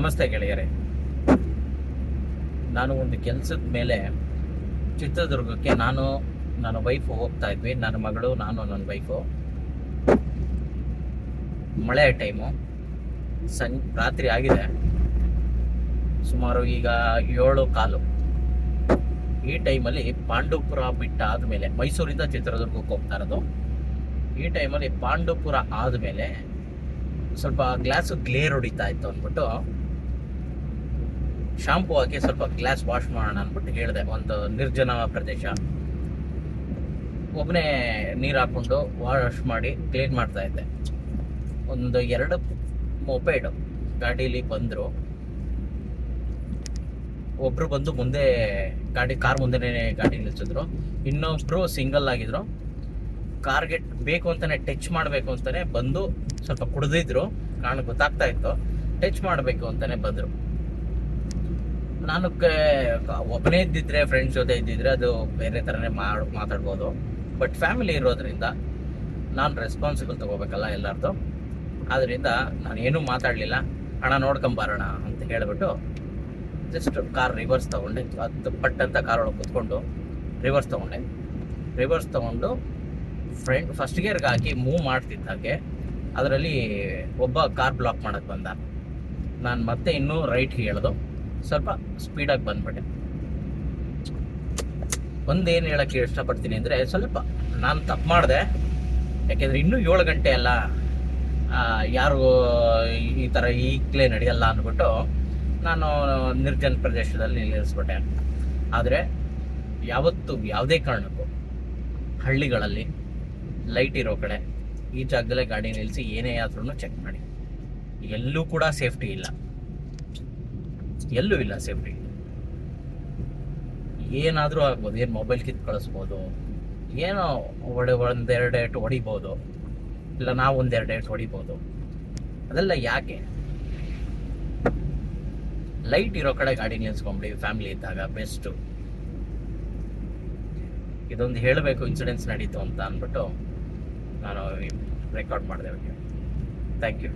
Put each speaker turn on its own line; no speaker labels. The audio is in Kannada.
ನಮಸ್ತೆ ಗೆಳೆಯರೇ. ನಾನು ಒಂದು ಕೆಲಸದ ಮೇಲೆ ಚಿತ್ರದುರ್ಗಕ್ಕೆ ನನ್ನ ವೈಫು ಹೋಗ್ತಾ ಇದ್ವಿ. ನನ್ನ ಮಗಳು, ನಾನು, ನನ್ನ ವೈಫು. ಮಳೆ ಟೈಮು, ರಾತ್ರಿ ಆಗಿದೆ ಸುಮಾರು ಈಗ 7:15. ಈ ಟೈಮಲ್ಲಿ ಪಾಂಡವಪುರ ಬಿಟ್ಟ ಆದಮೇಲೆ, ಮೈಸೂರಿಂದ ಚಿತ್ರದುರ್ಗಕ್ಕೆ ಹೋಗ್ತಾ ಇರೋದು. ಈ ಟೈಮಲ್ಲಿ ಪಾಂಡವಪುರ ಆದಮೇಲೆ ಸ್ವಲ್ಪ ಗ್ಲಾಸು ಗ್ಲೇರ್ ಹೊಡಿತಾ ಇತ್ತು ಅಂದ್ಬಿಟ್ಟು ಶಾಂಪೂ ಹಾಕಿ ಸ್ವಲ್ಪ ಗ್ಲಾಸ್ ವಾಶ್ ಮಾಡೋಣ ಅಂದ್ಬಿಟ್ಟು ಹೇಳಿದೆ. ಒಂದು ನಿರ್ಜನ ಪ್ರದೇಶ, ಒಬ್ಬನೇ ನೀರು ಹಾಕ್ಕೊಂಡು ವಾಶ್ ಮಾಡಿ ಕ್ಲೀನ್ ಮಾಡ್ತಾ ಇದ್ದೆ. ಒಂದು 2 ಮೊಪೇಡ್ ಗಾಡೀಲಿ ಬಂದರು. ಒಬ್ಬರು ಬಂದು ಮುಂದೆ ಕಾರ್ ಮುಂದೆನೇ ಗಾಡಿ ನಿಲ್ಸಿದ್ರು. ಇನ್ನೊಬ್ರು ಸಿಂಗಲ್ ಆಗಿದ್ರು. ಕಾರ್ಗೆ ಬೇಕು ಅಂತಾನೆ ಟಚ್ ಮಾಡಬೇಕು ಅಂತಾನೆ ಬಂದು, ಸ್ವಲ್ಪ ಕುಡಿದಿದ್ರು, ಗೊತ್ತಾಗ್ತಾ ಇತ್ತು, ಟಚ್ ಮಾಡಬೇಕು ಅಂತಾನೆ ಬಂದರು. ನಾನು ಒಬ್ಬನೇ ಇದ್ದಿದ್ರೆ, ಫ್ರೆಂಡ್ಸ್ ಜೊತೆ ಇದ್ದಿದ್ರೆ ಅದು ಬೇರೆ ಥರನೇ ಮಾತಾಡ್ಬೋದು. ಬಟ್ ಫ್ಯಾಮಿಲಿ ಇರೋದ್ರಿಂದ ನಾನು ರೆಸ್ಪಾನ್ಸಿಬಲ್ ತೊಗೋಬೇಕಲ್ಲ ಎಲ್ಲರದು. ಆದ್ದರಿಂದ ನಾನು ಏನೂ ಮಾತಾಡಲಿಲ್ಲ. ಹಣ ನೋಡ್ಕೊಂಬರೋಣ ಅಂತ ಹೇಳಿಬಿಟ್ಟು ಜಸ್ಟ್ ಕಾರ್ ರಿವರ್ಸ್ ತೊಗೊಂಡೆ. ಅದು ಪಟ್ಟಂತ ಕಾರ್ ಒಳಗೆ ಕೂತ್ಕೊಂಡು ರಿವರ್ಸ್ ತೊಗೊಂಡು ಫಸ್ಟ್ ಗೇರ್ಗೆ ಹಾಕಿ ಮೂವ್ ಮಾಡ್ತಿದ್ದಾಗೆ ಅದರಲ್ಲಿ ಒಬ್ಬ ಕಾರ್ ಬ್ಲಾಕ್ ಮಾಡೋಕ್ಕೆ ಬಂದ. ನಾನು ಮತ್ತೆ ಇನ್ನೂ ರೈಟ್ಗೆ ಹೇಳ್ದು, ಸ್ವಲ್ಪ ಸ್ಪೀಡಾಗಿ ಬಂದ್ಬಿಟ್ಟೆ. ಒಂದೇನು ಹೇಳೋಕ್ಕೆ ಇಷ್ಟಪಡ್ತೀನಿ ಅಂದರೆ, ಸ್ವಲ್ಪ ನಾನು ತಪ್ಪು ಮಾಡಿದೆ. ಯಾಕೆಂದರೆ ಇನ್ನೂ 7 ಗಂಟೆ ಅಲ್ಲ, ಯಾರು ಈ ಥರ ಈಗಲೇ ನಡೆಯಲ್ಲ ಅಂದ್ಬಿಟ್ಟು ನಾನು ನಿರ್ಜನ ಪ್ರದೇಶದಲ್ಲಿ ನಿಲ್ಲಿಸ್ಬಿಟ್ಟೆ. ಆದರೆ ಯಾವುದೇ ಕಾರಣಕ್ಕೂ ಹಳ್ಳಿಗಳಲ್ಲಿ ಲೈಟ್ ಇರೋ ಕಡೆ ಈ ಜಾಗದಲ್ಲೇ ಗಾಡಿ ನಿಲ್ಲಿಸಿ ಏನೇ ಆದ್ರೂ ಚೆಕ್ ಮಾಡಿ. ಎಲ್ಲೂ ಕೂಡ ಸೇಫ್ಟಿ ಇಲ್ಲ, ಎಲ್ಲೂ ಇಲ್ಲ ಸೇಫ್ಟಿ. ಏನಾದರೂ ಆಗ್ಬೋದು, ಏನು ಮೊಬೈಲ್ ಕಿತ್ತು ಕಳಿಸ್ಬೋದು, ಏನೋ ಒಂದೆರಡು ಏಟು ಹೊಡಿಬೋದು, ಇಲ್ಲ ನಾವು ಒಂದೆರಡು ಏಟು ಹೊಡಿಬೋದು. ಅದೆಲ್ಲ ಯಾಕೆ? ಲೈಟ್ ಇರೋ ಕಡೆ ಗಾಡಿ ನಿಲ್ಸ್ಕೊಂಬಿಡಿ, ಫ್ಯಾಮಿಲಿ ಇದ್ದಾಗ ಬೆಸ್ಟು. ಇದೊಂದು ಹೇಳಬೇಕು, ಇನ್ಸಿಡೆನ್ಸ್ ನಡೀತು ಅಂತ ಅಂದ್ಬಿಟ್ಟು ನಾನು ರೆಕಾರ್ಡ್ ಮಾಡಿದೆ. Thank you.